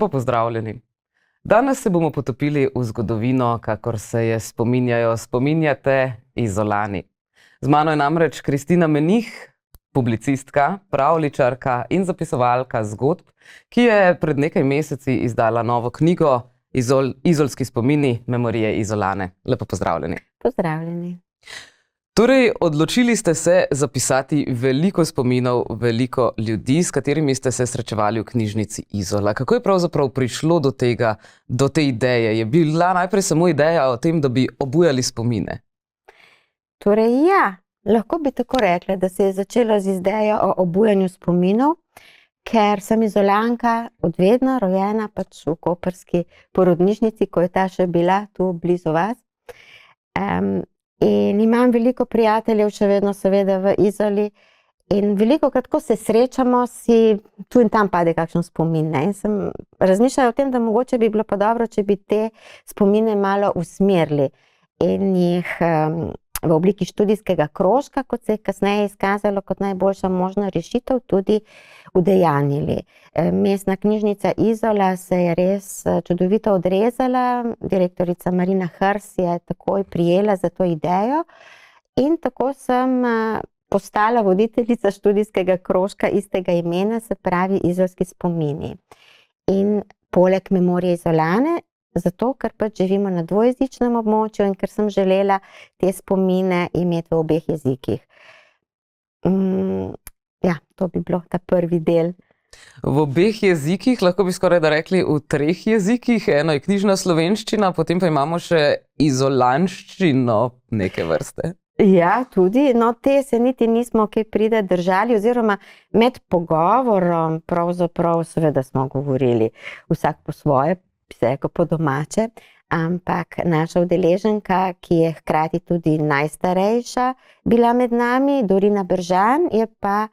Lepo pozdravljeni. Danes se bomo potopili v zgodovino, kakor se je spominjate Izolani. Z mano je namreč Kristina Menih, publicistka, pravljičarka in zapisovalka zgodb, ki je pred nekaj meseci izdala novo knjigo Izolski spomini, memorije Izolane. Lepo pozdravljeni. Pozdravljeni. Torej, odločili ste se zapisati veliko spominov, veliko ljudi, s katerimi ste se srečevali v knjižnici Izola. Kako je pravzaprav prišlo do tega, do te ideje? Je bila najprej samo ideja o tem, da bi obujali spomine? Torej, ja, lahko bi tako rekla, da se je začelo z idejo o obujanju spominov, ker sem Izolanka odvedno rojena pač v koprski porodnišnici, ko je ta še bila tu blizu vas. In imam veliko prijateljev, še vedno seveda v Izoli, in velikokrat, ko se srečamo, si tu in tam pade kakšen spomin. In sem razmišljala o tem, da mogoče bi bilo pa dobro, če bi te spomine malo usmerili in jih v obliki študijskega krožka, kot se je kasneje izkazalo kot najboljša možna rešitev, tudi udejanjili. Mestna knjižnica Izola se je res čudovito odrezala, direktorica Marina Hrs je takoj prijela za to idejo in tako sem postala voditeljica študijskega krožka istega imena, se pravi Izolski spomini. In poleg memorije Izolane, zato, ker pač živimo na dvojezičnem območju in ker sem želela te spomine imeti v obeh jezikih. Ja, to bi bilo ta prvi del. V obeh jezikih, lahko bi skoraj da rekli v 3 jezikih, eno je knjižna slovenščina, potem pa imamo še izolanščino neke vrste. Ja, tudi, no te se niti nismo kaj pride držali, oziroma med pogovorom pravzaprav seveda smo govorili vsak po svoje, po domače, ampak naša udeleženka, ki je hkrati tudi najstarejša bila med nami, Dorina Bržan, je pa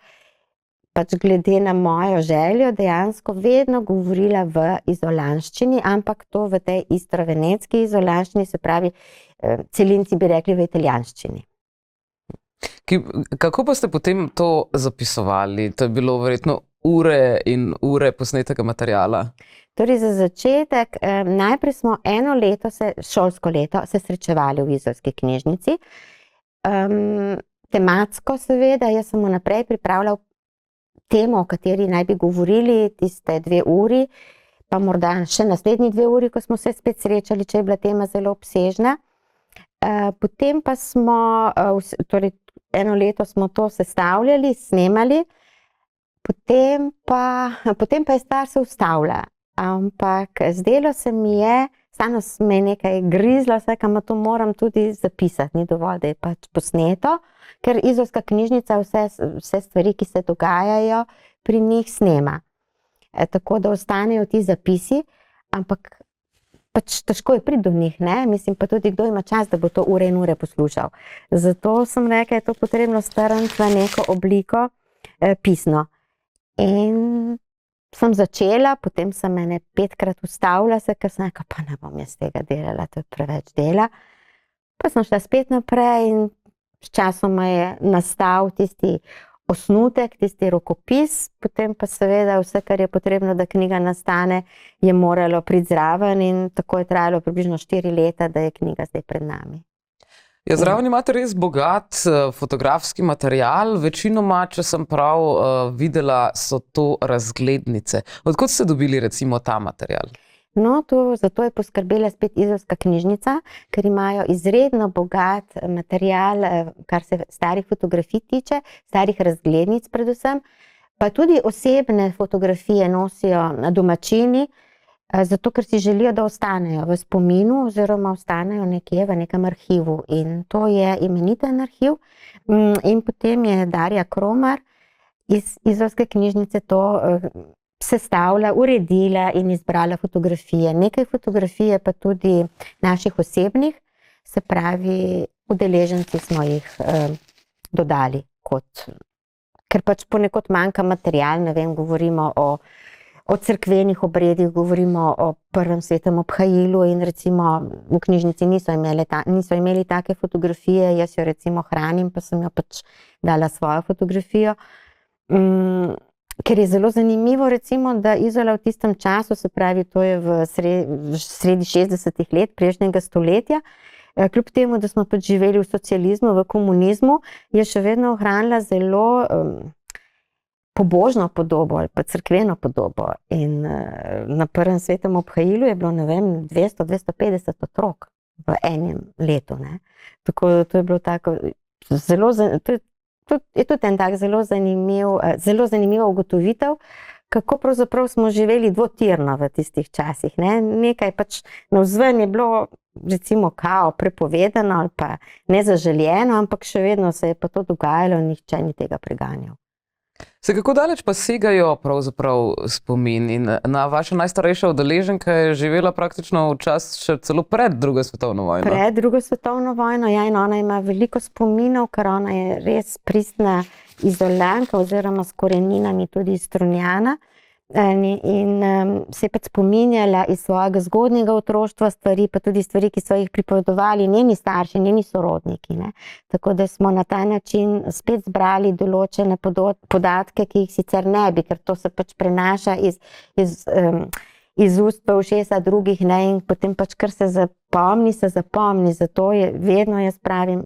pač glede na mojo željo dejansko vedno govorila v izolanščini, ampak to v tej istrovenetski izolanščini, se pravi, celinci bi rekli v italijanščini. Kako pa ste potem to zapisovali? To je bilo verjetno ure in ure posnetega materiala. Torej, za začetek, najprej smo eno leto, šolsko leto, se srečevali v Izolski knjižnici. Tematsko seveda, jaz sem vnaprej pripravljal temo, o kateri naj bi govorili, tiste 2 uri, pa morda še naslednji 2 uri, ko smo se spet srečali, če je bila tema zelo obsežna. Potem pa smo, torej eno leto smo to sestavljali, snemali, potem pa je stvar se ustavila. Ampak zdelo se mi je, stano me je nekaj grizlo, vsekakor to moram tudi zapisati, ni dovolj, da je pač posneto, ker Izolska knjižnica vse stvari, ki se dogajajo, pri njih snema. Tako da ostanejo ti zapisi, ampak pač težko je priti do njih, ne? Mislim pa tudi, kdo ima čas, da bo to ure in ure poslušal. Zato sem rekla, je to potrebno strniti v neko obliko pisno. In sem začela, potem sem ene 5-krat ustavila se, ker sem rekla, pa ne bom jaz tega delala, to je preveč dela. Pa sem šla spet naprej in s časoma je nastal tisti osnutek, tisti rokopis, potem pa seveda vse, kar je potrebno, da knjiga nastane, je moralo priti zraven in tako je trajalo približno 4 leta, da je knjiga zdaj pred nami. Ja, zraven imate res bogat fotografski material, večinoma, če sem prav videla, so to razglednice. Odkot ste dobili recimo ta material? No, zato je poskrbela spet Izolska knjižnica, ker imajo izredno bogat material, kar se starih fotografij tiče, starih razglednic predvsem, pa tudi osebne fotografije nosijo domačini, zato ker si želijo, da ostanejo v spominu oziroma ostanejo nekje v nekem arhivu. In to je imeniten arhiv. In potem je Darja Kromar iz Izolske knjižnice to sestavila, uredila in izbrala fotografije. Nekaj fotografije pa tudi naših osebnih, se pravi, udeleženci smo jih dodali, ker pač ponekod manjka material, ne vem, govorimo o cerkvenih obredih, govorimo o prvem svetem obhajilu in recimo v knjižnici niso imeli take fotografije, jaz jo recimo hranim, pa sem jo pač dala svojo fotografijo. Ker je zelo zanimivo, recimo, da Izola v tistem času, se pravi, to je v sredi 60-ih let prejšnjega stoletja, kljub temu, da smo pač živeli v socializmu, v komunizmu, je še vedno ohranila zelo pobožno podobo ali pa cerkveno podobo. In na prvem svetem obhajilu je bilo, ne vem, 200-250 otrok v enem letu. Ne. Tako da to je bilo tako zelo, je tudi en tak zelo zanimiva ugotovitev, kako pravzaprav smo živeli dvotirno v tistih časih. Ne. Nekaj pač navzven je bilo recimo kao prepovedano ali pa nezaželjeno, ampak še vedno se je pa to dogajalo, nihče ni tega preganjal. Se kako daleč pa segajo pravzaprav spomin in na vaša najstarejša udeleženka je živela praktično v čas še celo pred drugo svetovno vojno? Pred drugo svetovno vojno, ja, in ona ima veliko spominov, ker ona je res pristna Izolanka oziroma s koreninami tudi iz Strunjana. In se je pač spominjala iz svojega zgodnjega otroštva stvari, pa tudi stvari, ki so jih pripovedovali njeni starši, njeni sorodniki. Ne. Tako da smo na ta način spet zbrali določene podatke, ki jih sicer ne bi, ker to se pač prenaša iz ust v ušesa drugih, ne, in potem pač kar se zapomni, zato je vedno, jaz pravim,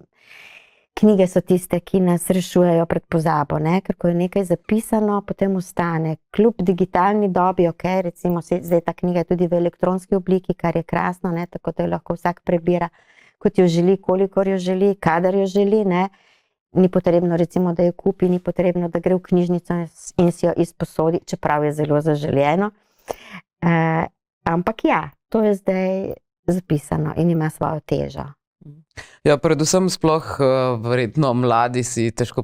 knjige so tiste, ki nas rešujejo pred pozabo, ne? Ker ko je nekaj zapisano, potem ostane. Kljub digitalni dobi, recimo zdaj ta knjiga je tudi v elektronski obliki, kar je krasno, ne? Tako da jo lahko vsak prebira, kot jo želi, kolikor jo želi, kadar jo želi, ne? Ni potrebno recimo, da jo kupi, ni potrebno, da gre v knjižnico in si jo izposodi, čeprav je zelo zaželjeno. Ampak ja, to je zdaj zapisano in ima svojo težo. Ja, predvsem sploh verjetno mladi si težko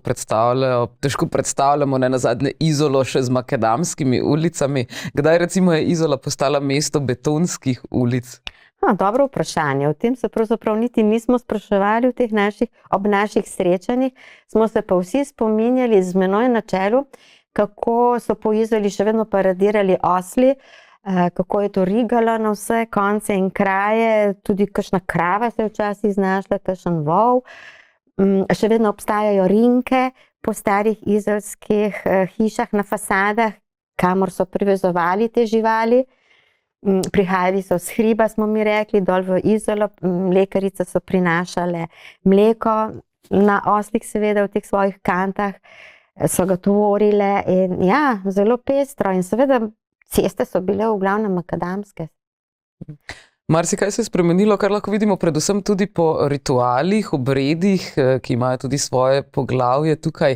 predstavljamo nenazadnje Izolo še z makadamskimi ulicami. Kdaj recimo je Izola postala mesto betonskih ulic? Dobro vprašanje. O tem se pravzaprav niti nismo spraševali ob naših srečanjih. Smo se pa vsi spominjali z menoj na čelu, kako so po Izoli še vedno paradirali osli, kako je to rigalo na vse konce in kraje, tudi kakšna krava se je včasih znašla, kakšen vol. Še vedno obstajajo rinke po starih izolskih hišah na fasadah, kamor so privezovali te živali. Prihajali so s hriba, smo mi rekli, dol v Izolo, mlekarice so prinašale mleko na oslih, seveda v teh svojih kantah, so ga tovorile in ja, zelo pestro in seveda ceste so bile v glavnem makadamske. Marsikaj se je spremenilo, kar lahko vidimo predvsem tudi po ritualih, obredih, ki imajo tudi svoje poglavje tukaj.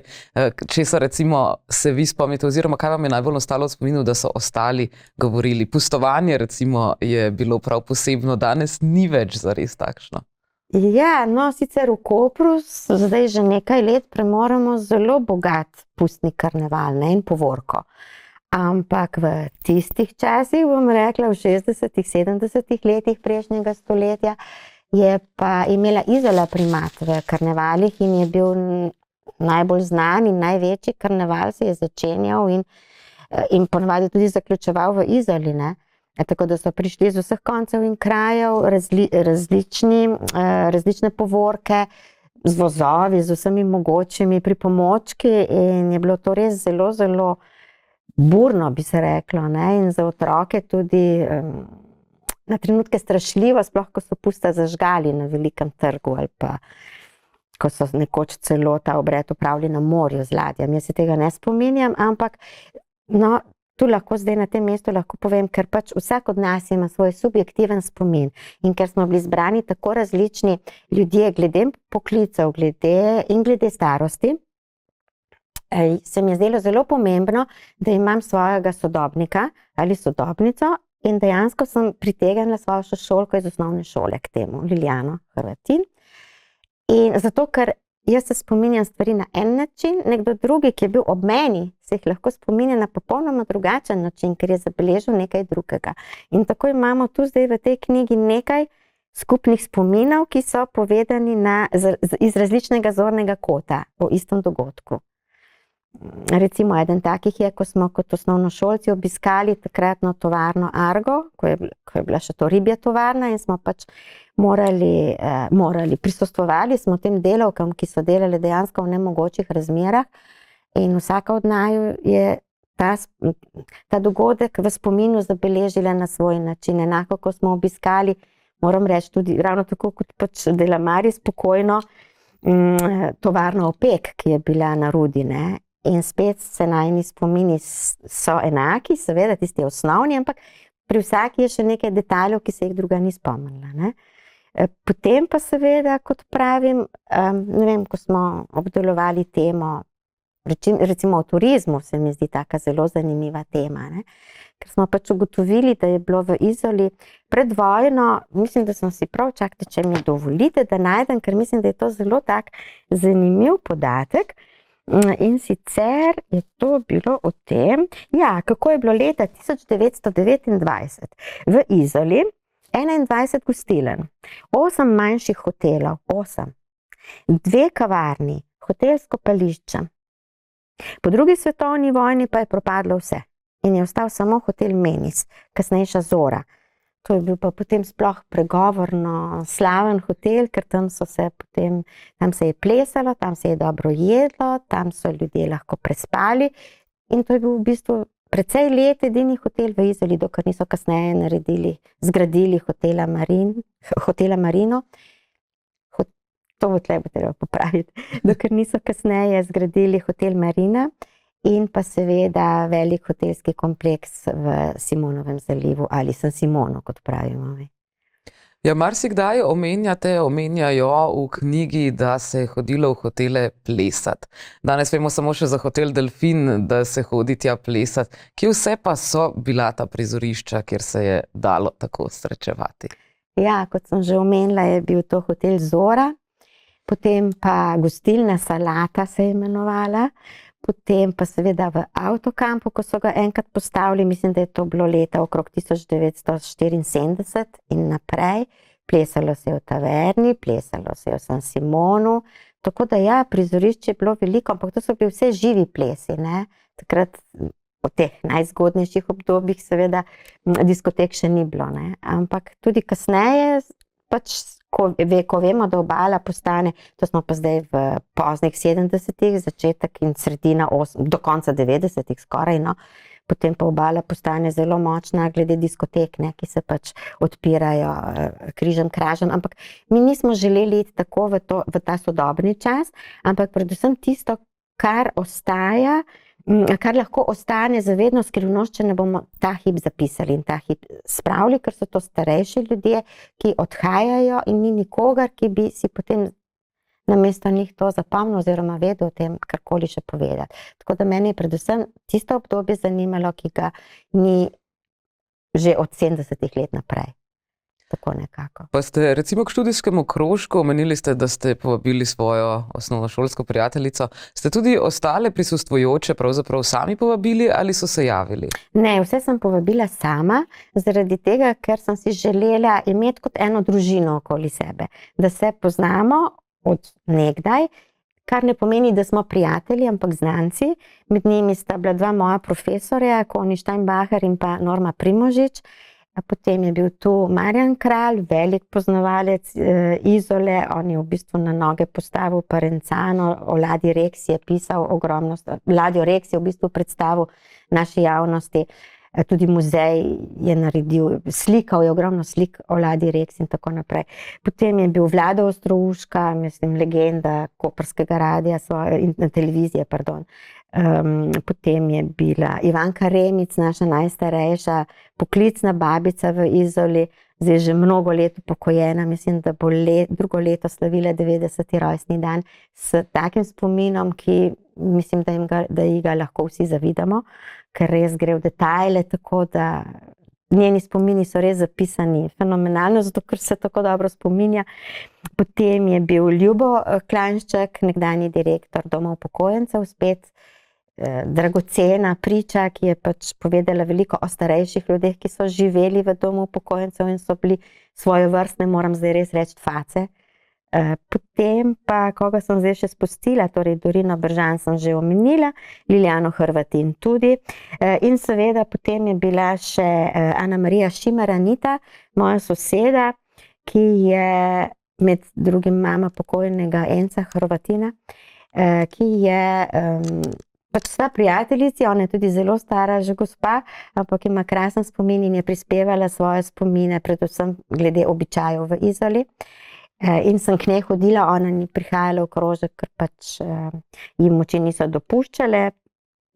Česa recimo se vi spomnite oziroma kaj vam je najbolj ostalo v spominu, da so ostali govorili? Pustovanje recimo je bilo prav posebno, danes ni več zares takšno. Ja, no sicer v Kopru zdaj že nekaj let premoremo zelo bogat pustni karneval, ne, in povorko. Ampak v tistih časih, bom rekla, v 60-ih, 70-ih letih prejšnjega stoletja je pa imela Izola primat v karnevalih in je bil najbolj znan in največji karneval se je začenjal in ponavadi tudi zaključeval v Izoli, ne. Tako da so prišli z vseh koncev in krajev različne povorke, z vozovi, z vsemi mogočimi pripomočki in je bilo to res zelo, zelo burno, bi se reklo, ne? In za otroke tudi na trenutke strašljivo, sploh ko so pusta zažgali na velikem trgu ali pa ko so nekoč celo ta obred opravili na morju z ladjami. Jaz se tega ne spominjam, ampak no, tu lahko zdaj na tem mestu lahko povem, ker pač vsak od nas ima svoj subjektiven spomin in ker smo bili zbrani tako različni ljudje glede poklicev, glede starosti, se mi je zdelo zelo pomembno, da imam svojega sodobnika ali sodobnico in dejansko sem pritegnila svojo sošolko iz osnovne šole k temu, Liljano Hrvatin. In zato, ker jaz se spominjam stvari na en način, nekdo drugi, ki je bil ob meni, se jih lahko spominja na popolnoma drugačen način, ker je zabeležil nekaj drugega. In tako imamo tu zdaj v tej knjigi nekaj skupnih spominov, ki so povedani iz različnega zornega kota o istem dogodku. Recimo eden takih je, ko smo kot osnovnošolci obiskali takratno tovarno Argo, ko je bila še to ribja tovarna in smo pač morali prisostvovali smo tem delavkam, ki so delali dejansko v nemogočih razmerah in vsaka od naju je ta dogodek v spominu zabeležila na svoj način. Enako, ko smo obiskali, moram reči tudi ravno tako kot pač Delamari spokojno, tovarno Opek, ki je bila na Rudi, ne. In spet se najini spomini so enaki, seveda tisti osnovni, ampak pri vsaki je še nekaj detajlov, ki se jih druga ni spomnila, ne. Potem pa seveda, kot pravim, ne vem, ko smo obdelovali temo, recimo o turizmu, se mi zdi taka zelo zanimiva tema, ne. Ker smo pač ugotovili, da je bilo v Izoli pred vojno, mislim, da sem si prav, čakajte, če mi dovolite, da najdem, ker mislim, da je to zelo tak zanimiv podatek. In sicer je to bilo o tem, kako je bilo leta 1929 v Izoli 21 gostiln, 8 manjših hotelov, 8, 2 kavarni, hotelsko pališče. Po drugi svetovni vojni pa je propadlo vse in je ostal samo hotel Menis, kasnejša Zora. To je bil pa potem sploh pregovorno slaven hotel, ker tam se je plesalo, tam se je dobro jedlo, tam so ljudje lahko prespali in to je bil v bistvu precej let edini hotel v Izoli, dokler niso kasneje zgradili hotela Marino. To bo treba popraviti, dokler niso kasneje zgradili hotel Marina in pa seveda velik hotelski kompleks v Simonovem zalivu ali San Simono, kot pravimo. Ja, marsikdaj omenjajo v knjigi, da se je hodilo v hotele plesati. Danes vemo samo še za hotel Delfin, da se hodi tja plesati. Kje vse pa so bila ta prizorišča, kjer se je dalo tako srečevati? Ja, kot sem že omenila, je bil to hotel Zora, potem pa gostilna Salata se je imenovala, potem pa seveda v Avtokampu, ko so ga enkrat postavili, mislim, da je to bilo leta okrog 1974 in naprej, plesalo se je v Taverni, plesalo se je v San Simonu, tako da ja, prizorišče je bilo veliko, ampak to so bili vse živi plesi, ne. Takrat v teh najzgodnejših obdobjih seveda diskotek še ni bilo, ne, ampak tudi kasneje pač, ko vemo, da Obala postane, to smo pa zdaj v poznih 70-ih, začetek in sredina do konca 90-ih skoraj, no, potem pa Obala postane zelo močna glede diskotek, ne, ki se pač odpirajo križem-kražem, ampak mi nismo želeli iti tako v ta sodobni čas, ampak predvsem tisto, kar ostaja, kar lahko ostane za vedno skrivnost, če ne bomo ta hip zapisali in ta hip spravili, ker so to starejši ljudje, ki odhajajo in ni nikogar, ki bi si potem namesto njih to zapomnil oziroma vedel o tem karkoli še povedati. Tako da mene je predvsem tisto obdobje zanimalo, ki ga ni že od 70-ih let naprej. Tako nekako. Pa ste recimo k študijskemu krožku, omenili ste, da ste povabili svojo osnovnošolsko prijateljico. Ste tudi ostale prisostvujoče pravzaprav sami povabili ali so se javili? Ne, vse sem povabila sama, zaradi tega, ker sem si želela imeti kot eno družino okoli sebe. Da se poznamo od nekdaj, kar ne pomeni, da smo prijatelji, ampak znanci. Med njimi sta bila 2 moja profesorja, Koni Steinbacher in pa Norma Primožič. Potem je bil tu Marjan Kralj, velik poznavalec Izole, on je v bistvu na noge postavil Parencano, o ladji Rex je pisal ogromno, ladjo Rex je v bistvu predstavil naši javnosti, tudi muzej je naredil, slikal je ogromno slik o ladji Rex in tako naprej. Potem je bil Vlado Ostrouška, mislim, legenda koprskega radia, televizije, pardon. Potem je bila Ivanka Remic, naša najstarejša poklicna babica v Izoli, zdaj že mnogo let upokojena, mislim, da bo drugo leto slavila 90. rojstni dan s takim spominom, ki mislim, da ji ga lahko vsi zavidamo, ker res gre v detajle, tako da njeni spomini so res zapisani fenomenalno, zato ker se tako dobro spominja. Potem je bil Ljubo Klajnšček, nekdanji direktor Doma upokojencev, spet dragocena priča, ki je pač povedala veliko o starejših ljudeh, ki so živeli v Domu upokojencev in so bili svojevrstne, moram zdaj res reči, face. Potem pa, koga sem zdaj še spustila, torej Dorino Bržan sem že omenila, Liljano Hrvatin tudi. In seveda potem je bila še Ana Marija Šimer-Anita, moja soseda, ki je med drugim mama pokojnega Enca Hrvatina, ki je pač sta prijateljici, ona je tudi zelo stara že gospa, ampak ima krasen spomin in je prispevala svoje spomine, predvsem glede običajev v Izoli. In sem k njej hodila, ona ni prihajala v krožek, ker pač jim moči niso dopuščale.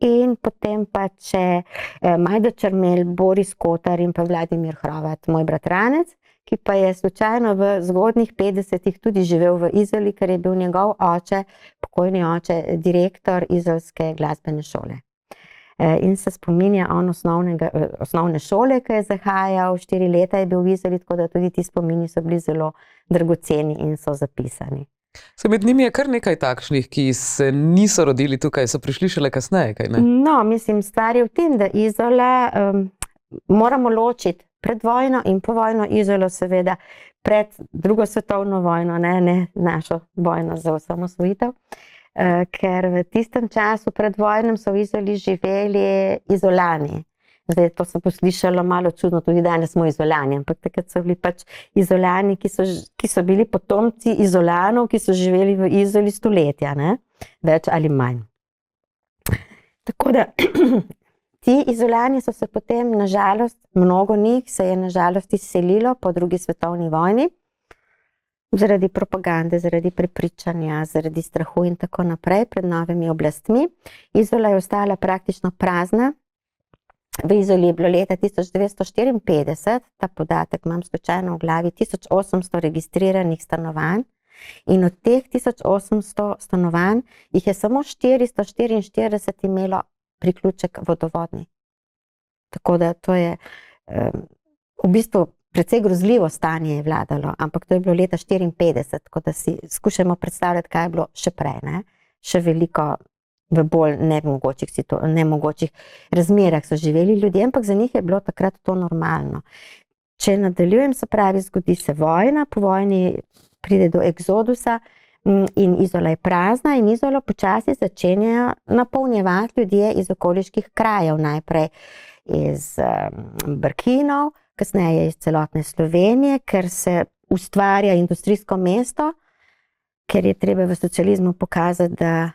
In potem pa še Majda Črmel, Boris Kotar in pa Vladimir Hrovat, moj bratranec, ki pa je slučajno v zgodnjih 50-ih tudi živel v Izoli, ker je bil njegov oče, pokojni oče, direktor izolske glasbene šole. In se spominja on osnovne šole, ki je zahajal, 4 leta je bil v Izoli, tako da tudi ti spomini so bili zelo dragoceni in so zapisani. Se med njimi je kar nekaj takšnih, ki se niso rodili tukaj, so prišli šele kasneje, kaj ne? No, mislim, stvar je v tem, da Izola moramo ločiti pred vojno in po vojno Izolo, seveda pred drugo svetovno vojno, ne našo vojno za osamosvojitev, ker v tistem času pred vojnom so v Izoli živeli Izolani. Zdaj, to sem poslišala malo čudno, tudi danes smo Izolani, ampak takrat so bili pač Izolani, ki so bili potomci Izolanov, ki so živeli v Izoli stoletja, ne? Več ali manj. Tako da ti Izolani so se potem, nažalost, mnogo njih se je nažalost izselilo po drugi svetovni vojni, zaradi propagande, zaradi prepričanja, zaradi strahu in tako naprej pred novimi oblastmi. Izola je ostala praktično prazna. V Izoli je bilo leta 1954, ta podatek imam slučajno v glavi, 1800 registriranih stanovanj in od teh 1800 stanovanj jih je samo 444 imelo priključek vodovodni. Tako da to je v bistvu precej grozljivo stanje je vladalo, ampak to je bilo leta 1954, tako da si skušamo predstavljati, kaj je bilo še prej, ne? Še veliko v bolj nemogočih razmerah so živeli ljudje, ampak za njih je bilo takrat to normalno. Če nadaljujem, se pravi, zgodi se vojna, po vojni pride do eksodusa in Izola je prazna in Izolo počasi začenjajo napolnjevati ljudje iz okoliških krajev, najprej iz Brkinov, kasneje iz celotne Slovenije, ker se ustvarja industrijsko mesto, ker je treba v socializmu pokazati, da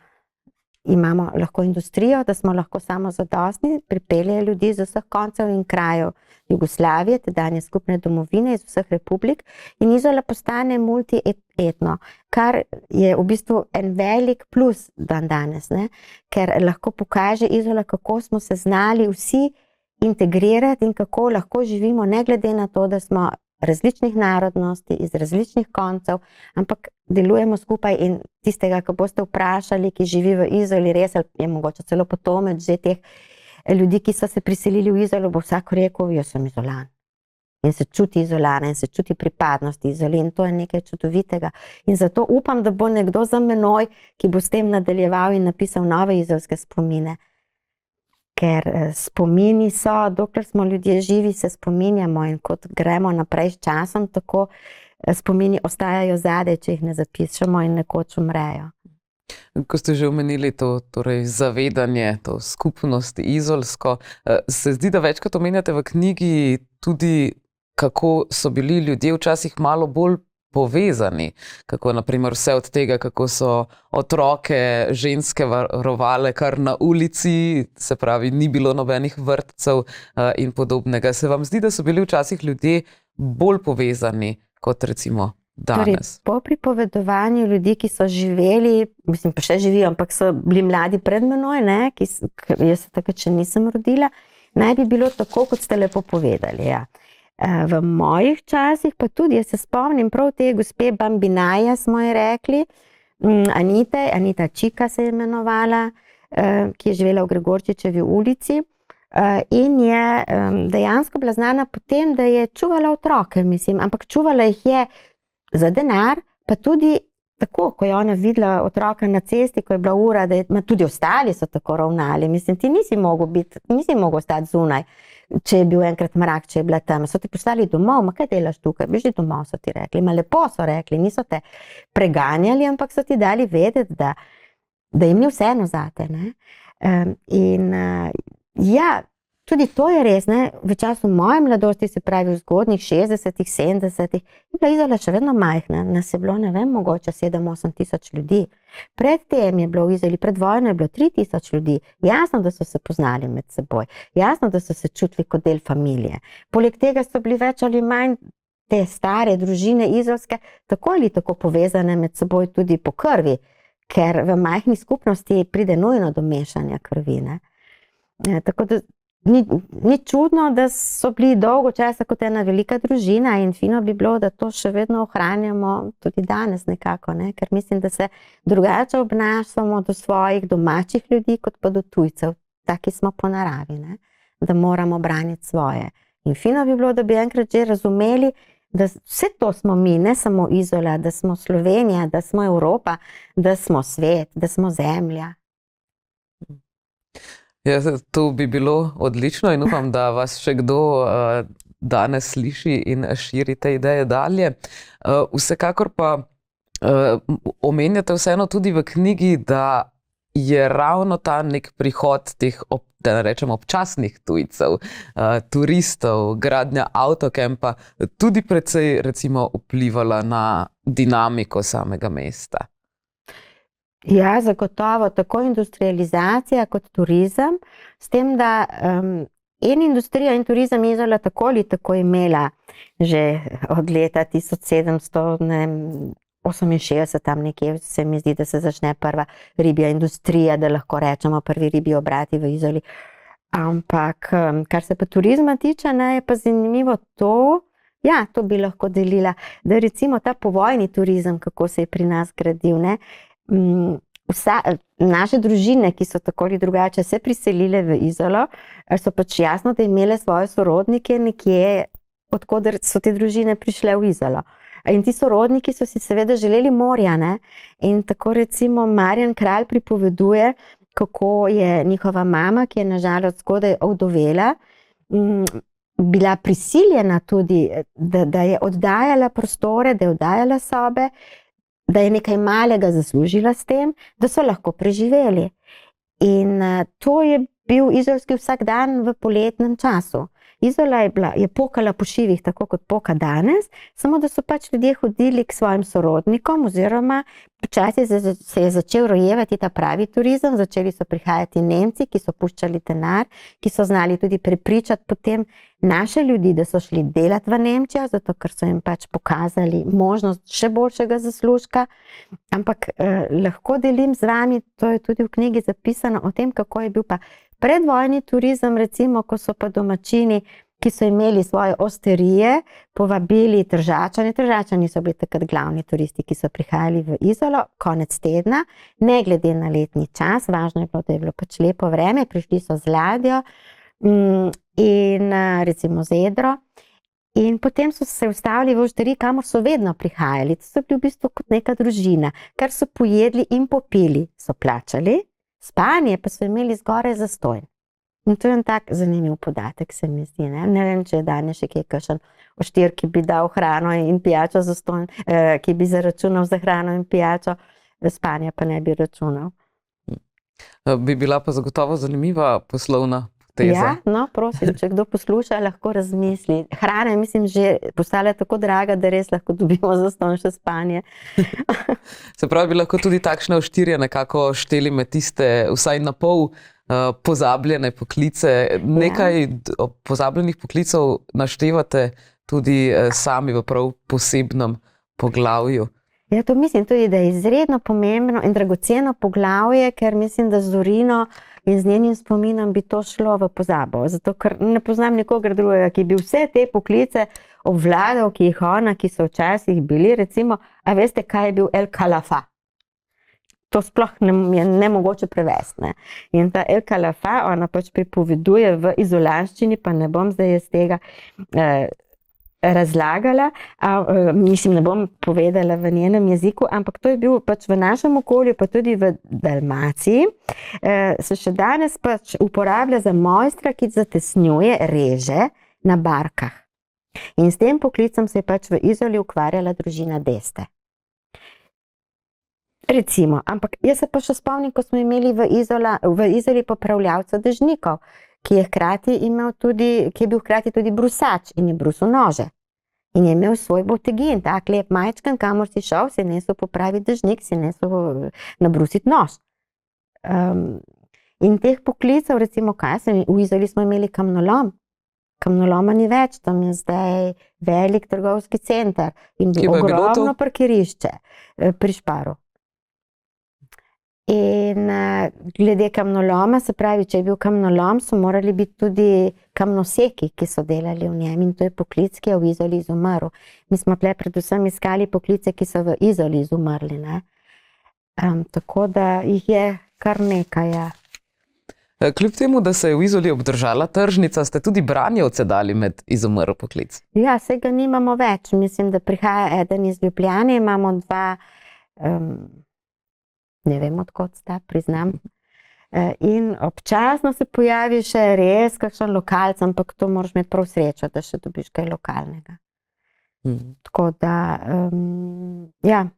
imamo lahko industrijo, da smo lahko samozadostni, pripeljejo ljudi z vseh koncev in krajev Jugoslavije, tedanje skupne domovine iz vseh republik in Izola postane multietno, kar je v bistvu en velik plus dan danes, ne? Ker lahko pokaže Izola, kako smo se znali vsi integrirati in kako lahko živimo, ne glede na to, da smo različnih narodnosti, iz različnih koncev, ampak delujemo skupaj in tistega, ko boste vprašali, ki živi v Izoli, res je mogoče celo potomeč že teh ljudi, ki so se priselili v Izolo, bo vsak rekel, jaz sem Izolan. In se čuti Izolana in se čuti pripadnost Izoli in to je nekaj čudovitega. In zato upam, da bo nekdo za menoj, ki bo s tem nadaljeval in napisal nove izolske spomine. Ker spomini so, dokler smo ljudje živi, se spominjamo in kot gremo naprej s časom, tako spomini ostajajo zadaj, če jih ne zapišemo in nekoč umrejo. Ko ste že omenili to torej zavedanje, to skupnost izolsko, se zdi, da večkrat omenjate v knjigi tudi, kako so bili ljudje včasih malo bolj povezani, kako naprimer vse od tega, kako so otroke ženske varovale kar na ulici, se pravi, ni bilo nobenih vrtcev in podobnega. Se vam zdi, da so bili včasih ljudje bolj povezani kot recimo danes? Torej, po pripovedovanju ljudi, ki so živeli, mislim pa še živijo, ampak so bili mladi pred menoj, ne, jaz se takrat še nisem rodila, naj bi bilo tako, kot ste lepo povedali, ja. V mojih časih pa tudi, jaz se spomnim prav te gospe Bambinaja, smo ji rekli, Anita Čika se je imenovala, ki je živela v Gregorčičevi ulici in je dejansko bila znana po tem, da je čuvala otroke, mislim, ampak čuvala jih je za denar, pa tudi tako, ko je ona videla otroka na cesti, ko je bila ura, da tudi ostali so tako ravnali, mislim, ti nisi mogel ostati zunaj. Če je bil enkrat mrak, če je bila tam, so te poslali domov, ma kaj delaš tukaj, beži domov, so ti rekli, ma lepo so rekli, niso te preganjali, ampak so ti dali vedeti, da jim ni vseeno zate, ne. Ja, tudi to je res, ne? V času moje mladosti, se pravi v zgodnjih 60-ih, 70-ih, je bila Izola še vedno majhna, nas je bilo, ne vem, mogoče 7-8 tisoč ljudi. Predtem je bilo v Izoli, pred vojno je bilo 3 tisoč ljudi. Jasno, da so se poznali med seboj, jasno, da so se čutili kot del familije. Poleg tega so bili več ali manj te stare družine izolske tako ali tako povezane med seboj tudi po krvi, ker v majhni skupnosti pride nujno do mešanja krvi, ne? Tako da ni čudno, da so bili dolgo časa kot ena velika družina in fino bi bilo, da to še vedno ohranjamo tudi danes nekako, ne? Ker mislim, da se drugače obnašamo do svojih domačih ljudi kot pa do tujcev. Taki smo po naravi, ne? Da moramo braniti svoje. In fino bi bilo, da bi enkrat že razumeli, da vse to smo mi, ne samo Izola, da smo Slovenija, da smo Evropa, da smo svet, da smo zemlja. Ja, to bi bilo odlično in upam, da vas še kdo danes sliši in širi te ideje dalje. Vsekakor pa omenjate vseeno tudi v knjigi, da je ravno ta nek prihod teh, da ne rečem, občasnih tujcev, turistov, gradnja avtokempa tudi precej recimo vplivala na dinamiko samega mesta. Ja, zagotovo, tako industrializacija kot turizem, s tem, da in industrija in turizem Izola tako ali tako imela že od leta 1768, tam nekje se mi zdi, da se začne prva ribja industrija, da lahko rečemo prvi ribji obrati v Izoli. Ampak, kar se pa turizma tiče, ne, je pa zanimivo to, ja, to bi lahko delila, da recimo ta povojni turizem, kako se je pri nas gradil, ne, naše družine, ki so tako ali drugače se priselile v Izolo, so pač jasno, da imele svoje sorodnike nekje, odkoder so te družine prišle v Izolo. In ti sorodniki so si seveda želeli morja, ne? In tako recimo Marjan Kralj pripoveduje, kako je njihova mama, ki je nažalost zgodaj ovdovela, bila prisiljena tudi, da je oddajala prostore, da je oddajala sobe, da je nekaj malega zaslužila s tem, da so lahko preživeli. In to je bil izolski vsakdan v poletnem času. Izola je pokala po šivih, tako kot poka danes, samo da so pač ljudje hodili k svojim sorodnikom, oziroma počasi se je začel rojevati ta pravi turizem, začeli so prihajati Nemci, ki so puščali denar, ki so znali tudi prepričati potem naše ljudi, da so šli delati v Nemčijo, zato ker so jim pač pokazali možnost še boljšega zaslužka. Ampak lahko delim z vami, to je tudi v knjigi zapisano, o tem, kako je bil pa predvojni turizem, recimo, ko so pa domačini, ki so imeli svoje osterije, povabili Tržačane. Tržačani so bili takrat glavni turisti, ki so prihajali v Izolo konec tedna, ne glede na letni čas, važno je bilo, da je bilo pač lepo vreme, prišli so z ladjo in recimo zedro. In potem so se ustavili v osteriji, kamor so vedno prihajali. To so bili v bistvu kot neka družina, kar so pojedli in popili, so plačali. Spanje pa so imeli zgoraj zastonj. In to je en tak zanimiv podatek, se mi zdi. Ne vem, če je danes še kje kakšen oštir, ki bi dal hrano in pijačo zastonj, ki bi zaračunal za hrano in pijačo, spanje pa ne bi računal. Bi bila pa zagotovo zanimiva poslovna poteza. Ja, no, prosim, če kdo posluša, lahko razmisli. Hrana je, mislim, že postala tako draga, da res lahko dobimo zastonj še spanje. Se pravi, bi lahko tudi takšne oštirje nekako šteli med tiste vsaj na pol pozabljene poklice. Nekaj pozabljenih poklicov naštevate tudi sami v prav posebnem poglavju. Ja, to mislim tudi, da je izredno pomembno in dragoceno poglavje, ker mislim, da z Zorino in z njenim spominom bi to šlo v pozabo. Zato, ker ne poznam nikogar drugega, ki bi vse te poklice obvladal, ki jih ona, ki so včasih bili, recimo, a veste, kaj je bil El Kalafa? To sploh je nemogoče prevesti, ne. In ta El Kalafa, ona pač pripoveduje v izolanščini, pa ne bom zdaj iz tega razlagala, mislim, ne bom povedala v njenem jeziku, ampak to je bil pač v našem okolju, pa tudi v Dalmaciji, se še danes pač uporablja za mojstra, ki zatesnjuje, reže na barkah. In s tem poklicem se je pač v Izoli ukvarjala družina Deste. Recimo, ampak jaz se pa še spomnim, ko smo imeli v Izoli popravljavca dežnikov, ki je bil hkrati tudi brusač in je brusil nože. In je imel svoj botegin, tak lep majčken, kamor si šel, si nesel popraviti dežnik, si nesel nabrusiti nož. In teh poklicev, recimo, v Izoli smo imeli kamnolom. Kamnoloma ni več, tam je zdaj velik trgovski center in ogromno parkirišče pri Šparu. In glede kamnoloma, se pravi, če je bil kamnolom, so morali biti tudi kamnoseki, ki so delali v njem, in to je poklic, ki je v Izoli izumrl. Mi smo tle predvsem iskali poklice, ki so v Izoli izumrli, ne. Tako da jih je kar nekaj, ja. Kljub temu, da se je v Izoli obdržala tržnica, ste tudi branjevce dali med izumrl poklic. Ja, saj ga nimamo več. Mislim, da prihaja eden iz Ljubljane, imamo dva, ne vem, odkot sta, priznam. In občasno se pojavi še res kakšen lokalc, ampak to moraš imeti prav srečo, da še dobiš kaj lokalnega. Tako da, ja,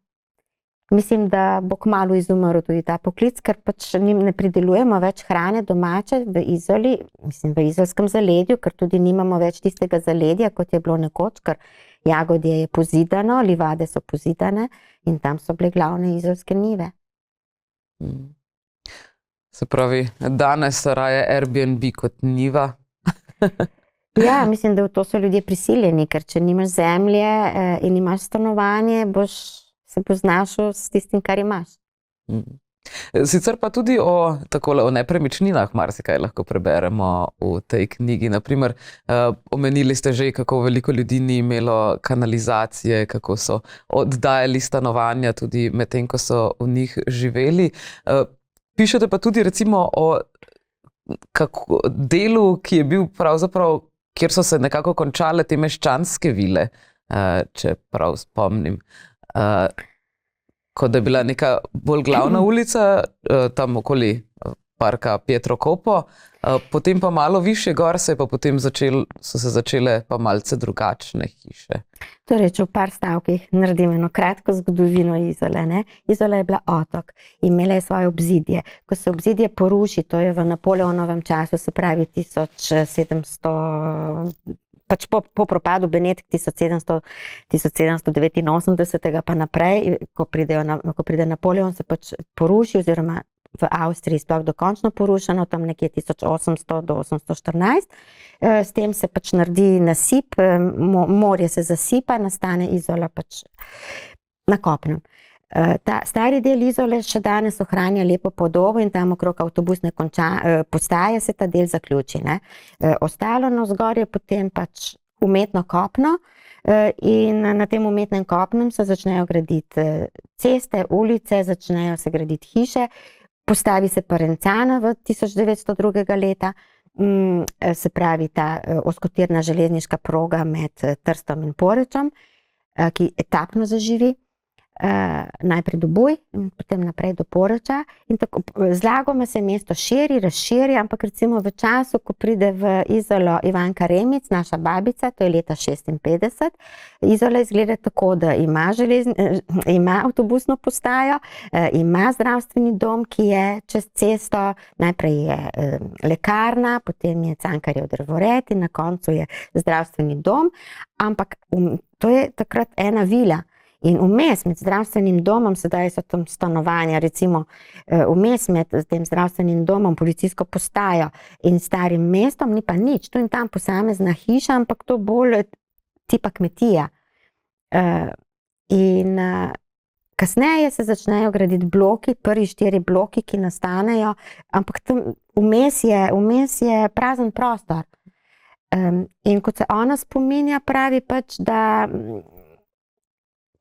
mislim, da bo kmalu izumrl tudi ta poklic, ker pač ne pridelujemo več hrane domače v Izoli, mislim v izolskem zaledju, ker tudi nimamo več tistega zaledja, kot je bilo nekoč, ker jagodje je pozidano, livade so pozidane in tam so bile glavne izolske njive. Se pravi, danes raje Airbnb kot njiva. Ja, mislim, da v to so ljudje prisiljeni, ker če nimaš zemlje in imaš stanovanje, se boš znašel s tistim, kar imaš. Sicer pa tudi o nepremičninah marsikaj lahko preberemo v tej knjigi. Naprimer, omenili ste že, kako veliko ljudi ni imelo kanalizacije, kako so oddajali stanovanja tudi medtem, ko so v njih živeli. Pišete pa tudi recimo o delu, ki je bil pravzaprav, kjer so se nekako končale te meščanske vile, če prav spomnim. Kot da je bila neka bolj glavna ulica, tam okoli parka Pietro Copo, potem pa malo višje gor so se začele pa malce drugačne hiše. Torej, če v par stavkih naredim eno kratko zgodovino Izole, ne. Izola je bila otok, imela je svoje obzidje. Ko se obzidje poruši, to je v Napoleonovem času, se pravi 1700, pač po propadu Benetk 1789 pa naprej, ko pride Napoleon, se pač poruši, oziroma v Avstriji sploh dokončno porušeno, tam nekje 1800 do 814. S tem se pač naredi nasip, morje se zasipa, nastane Izola pač na kopnem. Ta stari del Izole še danes ohranja lepo podobo in tam okrog avtobusne postaje se ta del zaključi, ne. Ostalo navzgor je potem pač umetno kopno in na tem umetnem kopnem se začnejo graditi ceste, ulice, začnejo se graditi hiše, postavi se pa Rencana v 1902. leta, se pravi ta ozkotirna železniška proga med Trstom in Porečem, ki etapno zaživi. Najprej do Buj in potem naprej do Poreča in tako zlagoma se mesto širi, razširi, ampak recimo v času, ko pride v Izolo Ivanka Remic, naša babica, to je leta 1956, Izola izgleda tako, da ima avtobusno postajo, ima zdravstveni dom, ki je čez cesto, najprej je lekarna, potem je Cankarjev drevored in na koncu je zdravstveni dom, ampak to je takrat ena vila. In vmes med zdravstvenim domom, sedaj so tam stanovanja, recimo vmes med tem zdravstvenim domom, policijsko postajo in starim mestom, ni pa nič, tu in tam posamezna hiša, ampak to bolj tipa kmetija. In kasneje se začnejo graditi bloki, prvi 4 bloki, ki nastanejo, ampak tam vmes je prazen prostor. In kot se ona spominja, pravi pač, da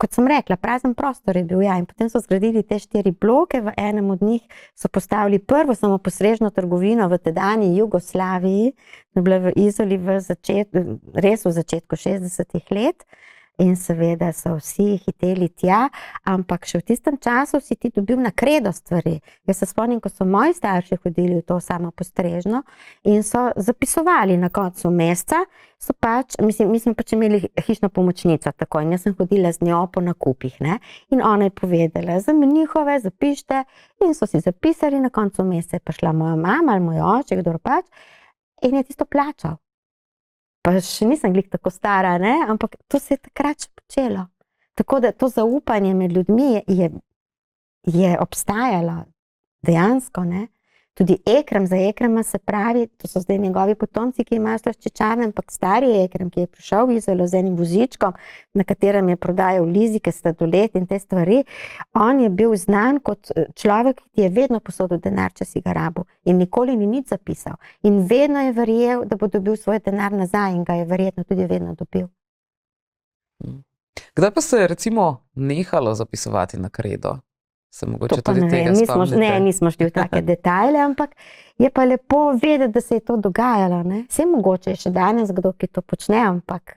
kot sem rekla, prazen prostor je bil, ja, in potem so zgradili te 4 bloke, v enem od njih so postavili prvo samopostrežno trgovino v tedanji Jugoslaviji, to je bila v Izoli res v začetku 60. let in seveda so vsi hiteli tja, ampak še v tistem času si ti dobil na kredo stvari. Jaz se spomnim, ko so moji starši hodili v to samopostrežno in so zapisovali na koncu meseca, so pač, mi smo pač imeli hišno pomočnico tako in jaz sem hodila z njo po nakupih, ne, in ona je povedala, za menihove zapište in so si zapisali, na koncu meseca je prišla moja mama ali moj oče, kdor pač, in je tisto plačal. Pa še nisem glih tako stara, ne? Ampak to se je takrat še počelo. Tako da to zaupanje med ljudmi je obstajalo dejansko, ne? Tudi Ekrem, za Ekrema se pravi, to so zdaj njegovi potomci, ki imajo slaščičarne, ampak stari Ekrem, ki je prišel v Izolo z enim vozičkom, na katerem je prodajal lizike, sladoled in te stvari, on je bil znan kot človek, ki je vedno posodil denar, če si ga rabil in nikoli ni nič zapisal. In vedno je verjel, da bo dobil svoj denar nazaj in ga je verjetno tudi vedno dobil. Kdaj pa se je recimo nehalo zapisovati na kredo? Se mogoče To pa tudi ne tega vem, spomnite? nismo šli v take detajle, ampak je pa lepo vedeti, da se je to dogajalo, ne. Saj mogoče je še danes kdo, ki to počne, ampak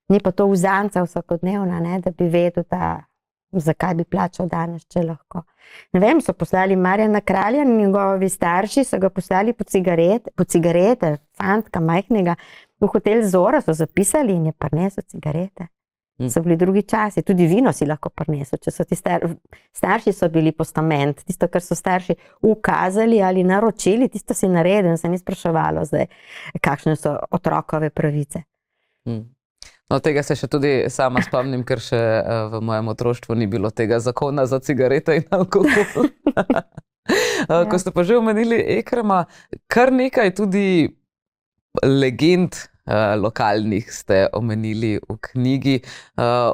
ni pa to uzanca vsakodnevna, ne, da bi vedel, da zakaj bi plačal danes, če lahko. Ne vem, so poslali Marjana Kralja, njegovi starši so ga poslali po cigarete, fantka majhnega, v hotel Zora so zapisali in je prinesel cigarete. So bili drugi časi, tudi vino si lahko prinesel, če so ti starši so bili postament, tisto, kar so starši ukazali ali naročili, tisto si naredil in se ni spraševalo zdaj, kakšne so otrokove pravice. No, tega se še tudi sama spomnim, ker še v mojem otroštvu ni bilo tega zakona za cigarete in alkohol. Ko ste pa že omenili Ekrema, kar nekaj tudi legend lokalnih ste omenili v knjigi.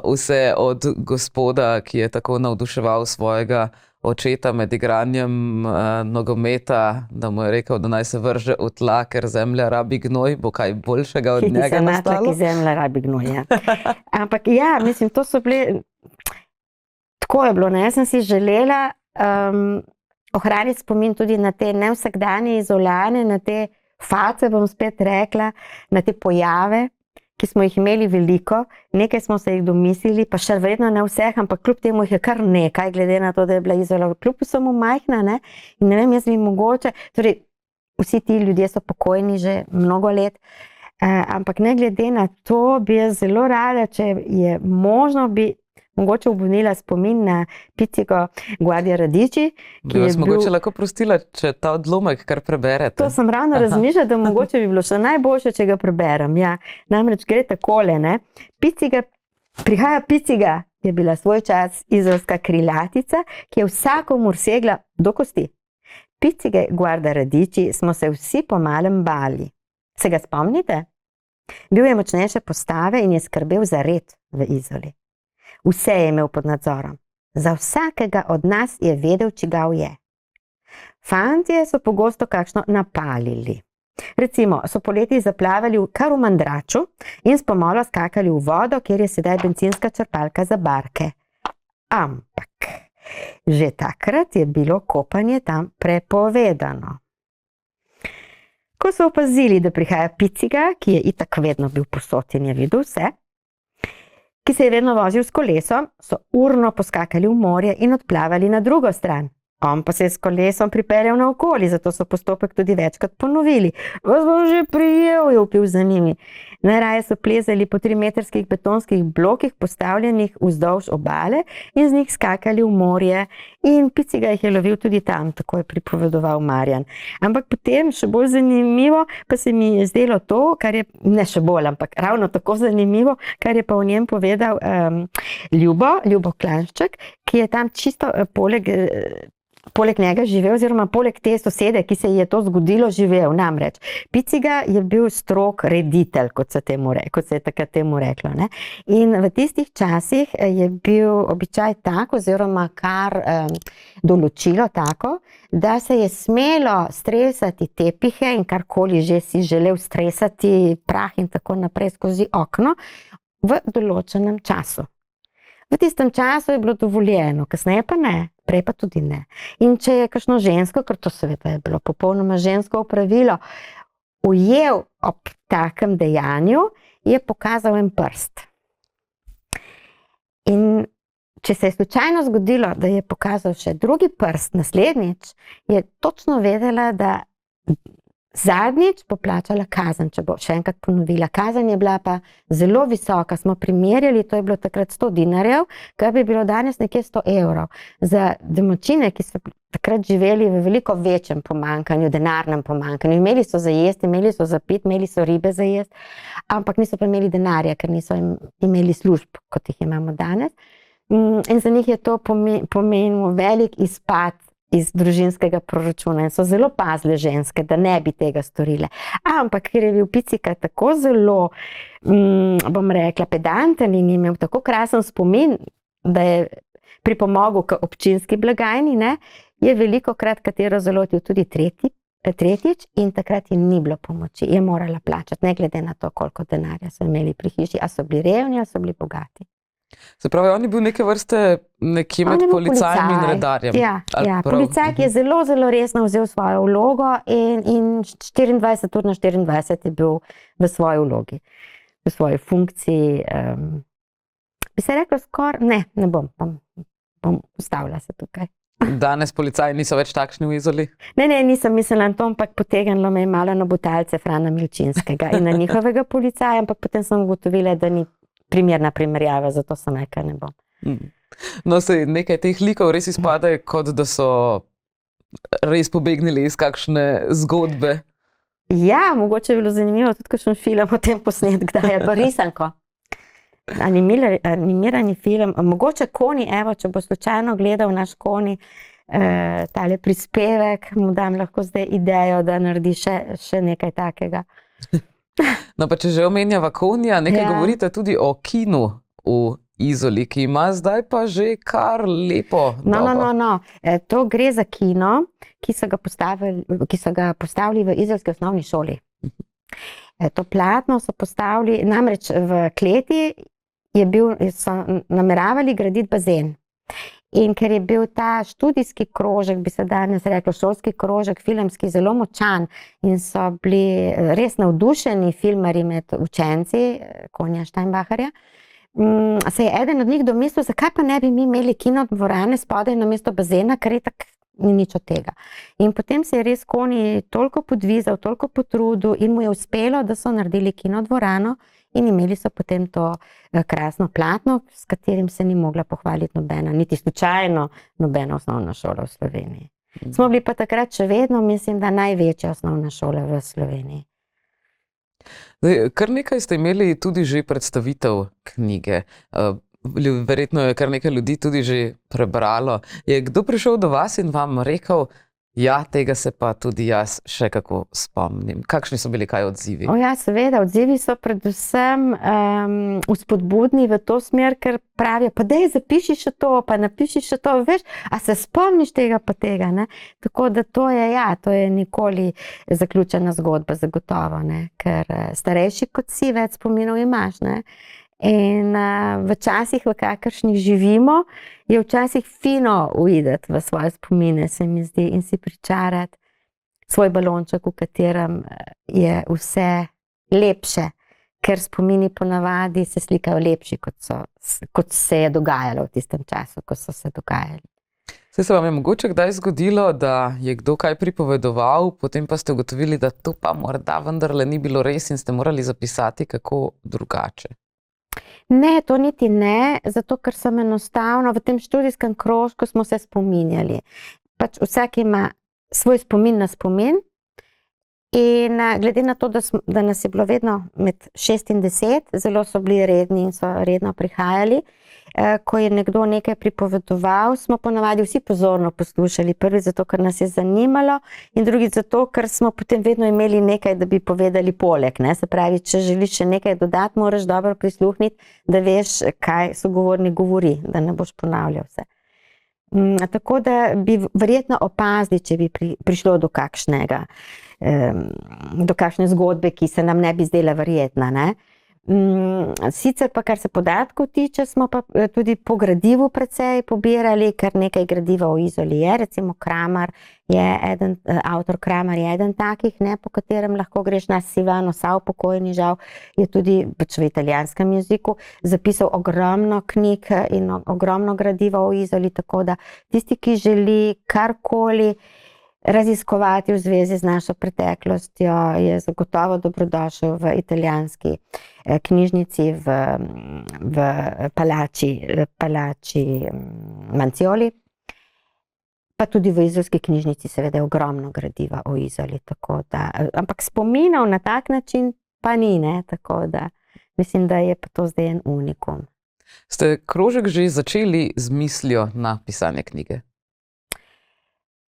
Vse od gospoda, ki je tako navduševal svojega očeta med igranjem nogometa, da mu je rekel, da naj se vrže v tla, ker zemlja rabi gnoj, bo kaj boljšega od njega nastalo? Ki zemlja rabi gnoj, ja. Ampak ja, mislim, to so bile, tako je bilo, ne, jaz sem si želela ohraniti spomin tudi na te nevsakdanje Izolane, na te face, bom spet rekla, na te pojave, ki smo jih imeli veliko, nekaj smo se jih domislili, pa še verjetno ne vseh, ampak kljub temu jih je kar nekaj, glede na to, da je bila Izola kljub vsemu majhna, ne, in ne vem, jaz bi mogoče, torej vsi ti ljudje so pokojni že mnogo let, ampak ne glede na to, bi jaz zelo rada, če je možno, bi mogoče obunila spomin na Picigo Guardia Radici. Bi vas mogoče lahko prostila, če ta odlomek kar preberete? To sem ravno razmišljala, da mogoče bi bilo še najboljše, če ga preberem. Ja, namreč gre takole, ne. Prihaja Piciga, je bila svoj čas izolska krilatica, ki je vsakomur segla do kosti. Picige Guardia Radici smo se vsi po malem bali. Se ga spomnite? Bil je močnejše postave in je skrbel za red v Izoli. Vse je imel pod nadzorom. Za vsakega od nas je vedel, čigav je. Fantje so pogosto kakšno napalili. Recimo, so poleti zaplavali kar v Mandraču in s pomolo skakali v vodo, kjer je sedaj bencinska črpalka za barke. Ampak že takrat je bilo kopanje tam prepovedano. Ko so opazili, da prihaja Piciga, ki je itak vedno bil povsod in je videl vse, ki se je vedno vozil s kolesom, so urno poskakali v morje in odplavali na drugo stran. On pa se je s kolesom pripeljal naokoli, zato so postopek tudi večkrat ponovili. Vas bom že prijel, je vpil za njimi. Najraje so plezali po 3-metrskih betonskih blokih, postavljenih vzdolž obale, in z njih skakali v morje, in Piciga jih je lovil tudi tam, tako je pripovedoval Marjan. Ampak potem, še bolj zanimivo, pa se mi je zdelo to, kar je, ne še bolj, ampak ravno tako zanimivo, kar je pa o njem povedal Ljubo Klanšček, ki je tam čisto poleg njega živel, oziroma poleg te sosede, ki se ji je to zgodilo, živel. Namreč, Piciga je bil strog reditelj, kot se je takrat temu reklo, ne. In v tistih časih je bil običaj tak, oziroma kar določilo tako, da se je smelo stresati tepihe in karkoli že si želel stresati, prah in tako naprej skozi okno, v določenem času. V tistem času je bilo dovoljeno, kasneje pa ne, prej pa tudi ne. In če je kakšno žensko, ker to seveda je bilo popolnoma žensko opravilo, ujel ob takem dejanju, je pokazal en prst. In če se je slučajno zgodilo, da je pokazal še drugi prst naslednjič, je točno vedela, da zadnjič bo plačala kazen, če bo še enkrat ponovila. Kazen je bila pa zelo visoka, smo primerjali, to je bilo takrat 100 dinarjev, kar bi bilo danes nekje 100 evrov. Za domačine, ki so takrat živeli v veliko večjem pomanjkanju, denarnem pomanjkanju, imeli so za jesti, imeli so za piti, imeli so ribe za jesti, ampak niso pa imeli denarja, ker niso imeli služb, kot jih imamo danes. In za njih je to pomenilo velik izpad iz družinskega proračuna in so zelo pazile ženske, da ne bi tega storile. Ampak ker je bil Picika tako zelo, bom rekla, pedanten in imel tako krasen spomin, da je pripomogel k občinski blagajni, ne, je velikokrat katero zalotil tudi tretjič in takrat ji ni bilo pomoči. Je morala plačati, ne glede na to, koliko denarja so imeli pri hiši, a so bili revni, a so bili bogati. Se pravi, on je bil neke vrste nekje med policajem in redarjem. Ja, policaj, ki je zelo, zelo resno vzel svojo vlogo in 24 ur na 24 je bil v svoji vlogi, v svoji funkciji. Bi se rekla skoraj, ne bom ustavila se tukaj. Danes policaji niso več takšni v Izoli? Ne, nisem mislila na to, ampak potegnilo me je malo na Butalce Frana Milčinskega in na njihovega policaja, ampak potem sem ugotovila, da ni primerna primerjava, zato sem rekla, ne bom. No, nekaj teh likov res izpadajo, kot da so res pobegnili iz kakšne zgodbe. Ja, mogoče je bilo zanimivo tudi kakšen film o tem posnet, kdaj je pa risanko. Animirani film, mogoče Koni, evo, če bo slučajno gledal naš Koni, tale prispevek, mu dam lahko zdaj idejo, da naredi še nekaj takega. No, pa če že omenjava Konija, nekaj govorite tudi o kinu v Izoli, ki ima zdaj pa že kar lepo dobo. No. To gre za kino, ki so ga postavili v izolski osnovni šoli. To platno so postavili, namreč v kleti so nameravali graditi bazen. In ker je bil ta študijski krožek, bi se danes reklo, šolski krožek, filmski, zelo močan in so bili res navdušeni filmarji med učenci Konija Steinbacherja, se je eden od njih domislil, zakaj pa ne bi mi imeli kinodvorane spodaj namesto bazena, ker je tako ni nič od tega. In potem se je res Koni toliko podvizal, toliko potrudil in mu je uspelo, da so naredili kinodvorano in imeli so potem to krasno platno, s katerim se ni mogla pohvaliti nobena, niti slučajno nobena osnovna šola v Sloveniji. Smo bili pa takrat še vedno, mislim, da največja osnovna šola v Sloveniji. Kar nekaj ste imeli tudi že predstavitev knjige. Verjetno je kar nekaj ljudi tudi že prebralo. Je kdo prišel do vas in vam rekel, ja, tega se pa tudi jaz še kako spomnim? Kakšni so bili kaj odzivi? Ja, seveda, odzivi so predvsem vzpodbudni v to smer, ker pravijo, pa daj zapiši še to, pa napiši še to, veš, a se spomniš tega pa tega, ne? Tako da to je nikoli zaključena zgodba, zagotovo, ne? Ker starejši kot si, več spominov imaš, ne? In v časih, v kakršnih živimo, je včasih fino uideti v svoje spomine, se mi zdi, in si pričarati svoj balonček, v katerem je vse lepše, ker spomini ponavadi se slikajo lepši, kot se je dogajalo v tistem času, ko so se dogajali. Se vam je mogoče kdaj zgodilo, da je kdo kaj pripovedoval, potem pa ste ugotovili, da to pa morda vendarle ni bilo res in ste morali zapisati kako drugače? Ne, to niti ne, zato ker sem enostavno v tem študijskem krožku smo se spominjali. Pač vsak ima svoj spomin na spomin in glede na to, da nas je bilo vedno med 6 in 10, zelo so bili redni in so redno prihajali. Ko je nekdo nekaj pripovedoval, smo ponavadi vsi pozorno poslušali. Prvi zato, ker nas je zanimalo in drugi zato, ker smo potem vedno imeli nekaj, da bi povedali poleg, ne? Se pravi, če želiš še nekaj dodati, moraš dobro prisluhniti, da veš, kaj sogovornik govori, da ne boš ponavljal vse. Tako da bi verjetno opazili, če bi prišlo do kakšne zgodbe, ki se nam ne bi zdela verjetna, ne? Sicer pa, kar se podatkov tiče, smo pa tudi po gradivu precej pobirali, ker nekaj gradiva v Izoli je, recimo avtor Kramar je eden takih, ne, po katerem lahko greš na Silvano Sav, pokojni žal, je tudi pač v italijanskem jeziku zapisal ogromno knjig in ogromno gradiva v Izoli, tako da tisti, ki želi karkoli raziskovati v zvezi z našo preteklostjo, je zagotovo dobrodošel v italijanski knjižnici v Palači Manzioli, pa tudi v izolski knjižnici seveda je ogromno gradiva o Izoli, tako da, ampak spominov na tak način pa ni, ne, tako da mislim, da je pa to zdaj en unikum. Ste krožek že začeli z mislijo na pisanje knjige?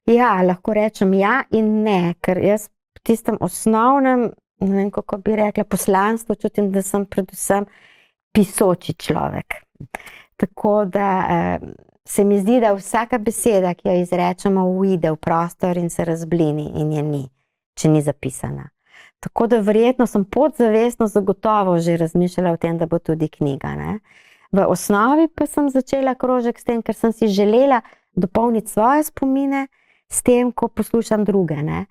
Ja, lahko rečem ja in ne, ker jaz v tistem osnovnem, ne vem, kako bi rekla, poslanstvu čutim, da sem predvsem pisoči človek. Tako da se mi zdi, da vsaka beseda, ki jo izrečemo, uide v prostor in se razblini in je ni, če ni zapisana. Tako da verjetno sem podzavestno zagotovo že razmišljala o tem, da bo tudi knjiga, ne. V osnovi pa sem začela krožek s tem, ker sem si želela dopolniti svoje spomine s tem, ko poslušam druge, ne.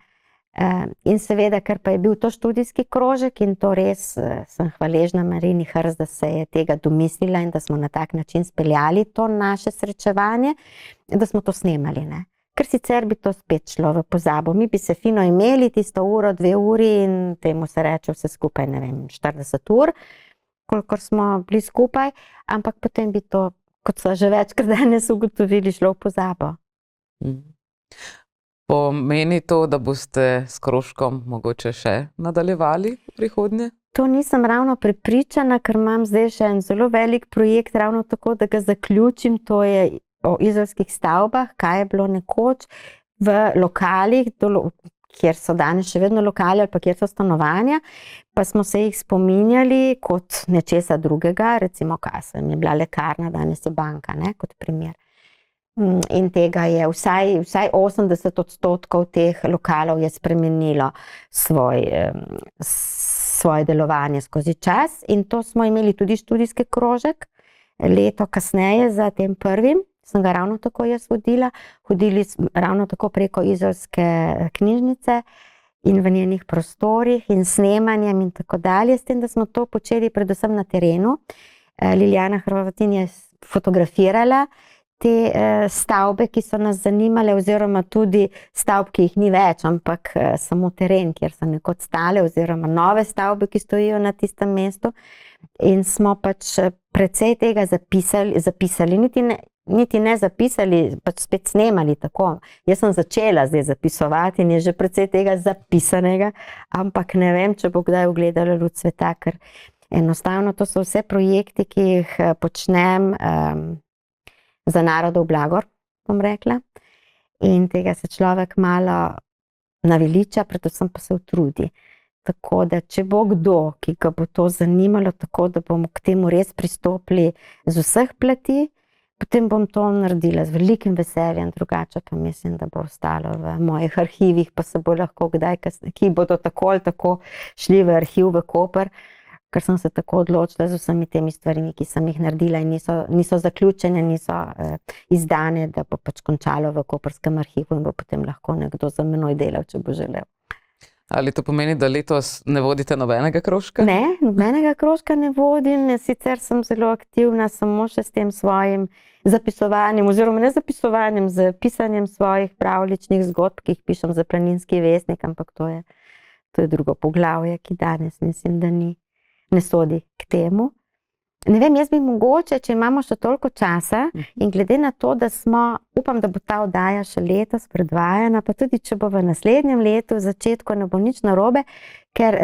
In seveda, ker pa je bil to študijski krožek in to res sem hvaležna Marini Hrst, da se je tega domislila in da smo na tak način speljali to naše srečevanje, da smo to snemali, ne. Ker sicer bi to spet šlo v pozabo. Mi bi se fino imeli tisto uro, 2 uri in temu se reče vse skupaj, ne vem, 40 ur, kolikor smo bili skupaj, ampak potem bi to, kot so že večkrat danes ugotovili, šlo v pozabo. Pomeni to, da boste s krožkom mogoče še nadaljevali v prihodnje? To nisem ravno prepričana, ker imam zdaj še en zelo velik projekt, ravno tako, da ga zaključim, to je o izolskih stavbah, kaj je bilo nekoč v lokalih, kjer so danes še vedno lokali ali pa kjer so stanovanja, pa smo se jih spominjali kot nečesa drugega, recimo Kasem je bila lekarna, danes je banka, ne, kot primer. In tega je vsaj 80% teh lokalov je spremenilo svoje delovanje skozi čas in to smo imeli tudi študijski krožek, leto kasneje za tem prvim, sem ga ravno tako jaz vodila, hodili ravno tako preko izolske knjižnice in v njenih prostorih in snemanjem in tako dalje, s tem, da smo to počeli predvsem na terenu. Liljana Hrvatin je fotografirala te stavbe, ki so nas zanimale, oziroma tudi stavb, ki jih ni več, ampak samo teren, kjer so nekoč stale, oziroma nove stavbe, ki stojijo na tistem mestu. In smo pač precej tega zapisali, niti ne zapisali, pač spet snemali tako. Jaz sem začela zdaj zapisovati in je že precej tega zapisanega, ampak ne vem, če bo kdaj ugledala luč sveta, ker enostavno to so vse projekti, ki jih počnem za narodov blagor, bom rekla. In tega se človek malo naveliča, predvsem pa se utrudi. Tako da, če bo kdo, ki ga bo to zanimalo, tako da bomo k temu res pristopili z vseh plati, potem bom to naredila z velikim veseljem, drugače pa mislim, da bo ostalo v mojih arhivih, pa se bo lahko kdaj, ki bodo tako ali tako šli v arhiv v Koper, ker sem se tako odločila z vsemi temi stvarmi, ki sem jih naredila in niso zaključene, niso izdane, da bo pač končalo v Koperskem arhivu in bo potem lahko nekdo za menoj delal, če bo želel. Ali to pomeni, da letos ne vodite nobenega krožka? Ne, nobenega krožka ne vodim, sicer sem zelo aktivna samo še s tem svojim zapisovanjem, oziroma ne zapisovanjem, z pisanjem svojih pravljičnih zgodb, ki jih pišem za Planinski vestnik, ampak to je drugo poglavje, ki danes mislim, da ne sodi k temu. Ne vem, jaz bi mogoče, če imamo še toliko časa in glede na to, da upam, da bo ta oddaja še letos predvajana, pa tudi, če bo v naslednjem letu, v začetku ne bo nič narobe, ker,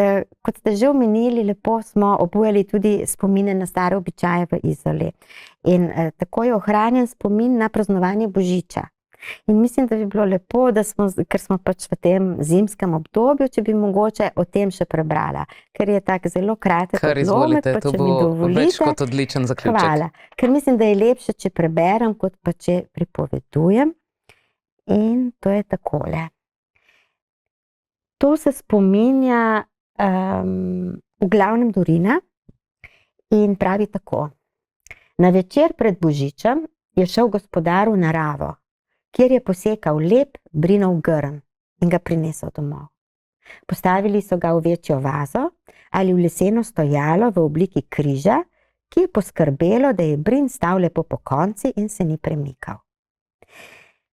kot ste že omenili, lepo smo obujali tudi spomine na stare običaje v Izoli. In tako je ohranjen spomin na praznovanje Božiča. In mislim, da bi bilo lepo, ker smo pač v tem zimskem obdobju, če bi mogoče o tem še prebrala, ker je tak zelo kratek odlomek, pa če mi dovolite. Več kot odličen zaključek. Hvala, ker mislim, da je lepše, če preberem, kot pa če pripovedujem. In to je takole. To se spominja v glavnem Dorina in pravi tako. Na večer pred Božičem je šel gospodar v naravo, kjer je posekal lep brinov grm in ga prinesel domov. Postavili so ga v večjo vazo ali v leseno stojalo v obliki križa, ki je poskrbelo, da je brin stal lepo pokonci in se ni premikal.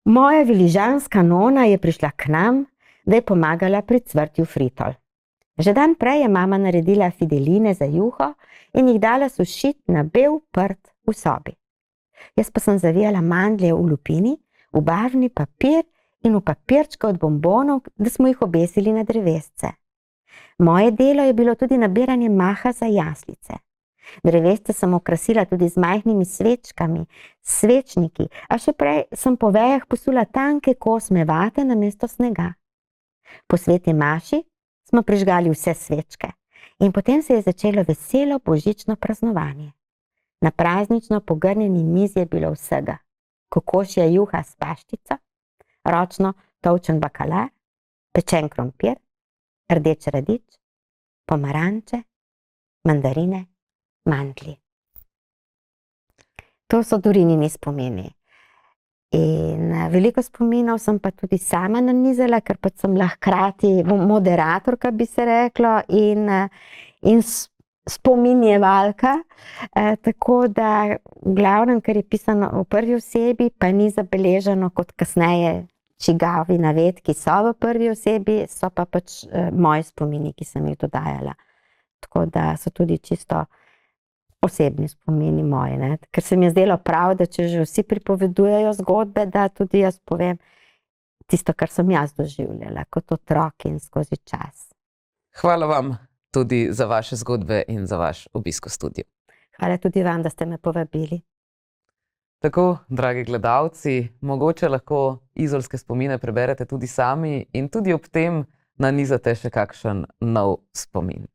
Moja viližanska nona je prišla k nam, da je pomagala pri cvrtju fritol. Že dan prej je mama naredila fideline za juho in jih dala sušiti na bel prt v sobi. Jaz pa sem zavijala mandlje v lupini, v barvni papir in v papirčke od bombonov, da smo jih obesili na drevesce. Moje delo je bilo tudi nabiranje maha za jaslice. Drevesce sem okrasila tudi z majhnimi svečkami, svečniki, a še prej sem po vejah posula tanke kosme vate namesto snega. Po sveti maši smo prižgali vse svečke in potem se je začelo veselo božično praznovanje. Na praznično pogrnjeni mizi je bilo vsega: kokošja juha s paštico, ročno tolčen bakalar, pečen krompir, rdeč radič, pomaranče, mandarine, mandlji. To so Dorinini spomini. In veliko spominov sem pa tudi sama nanizala, ker pač sem lahko hkrati moderatorka, bi se reklo, in spominjevalka. Tako da v glavnem, ker je pisano v prvi osebi, pa ni zabeleženo kot kasneje čigavi navedki so v prvi osebi, so pa pač moji spomini, ki sem jih dodajala. Tako da so tudi čisto osebni spomini moji, ne? Ker se mi je zdelo prav, da če že vsi pripovedujejo zgodbe, da tudi jaz povem tisto, kar sem jaz doživljala kot otrok in skozi čas. Hvala vam tudi za vaše zgodbe in za vaš obisk v studiu. Hvala tudi vam, da ste me povabili. Tako, dragi gledalci, mogoče lahko izolske spomine preberete tudi sami in tudi ob tem nanizate še kakšen nov spomin.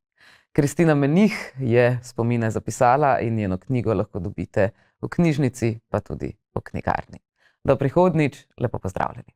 Kristina Menih je spomine zapisala in njeno knjigo lahko dobite v knjižnici, pa tudi v knjigarni. Do prihodnjič, lepo pozdravljeni.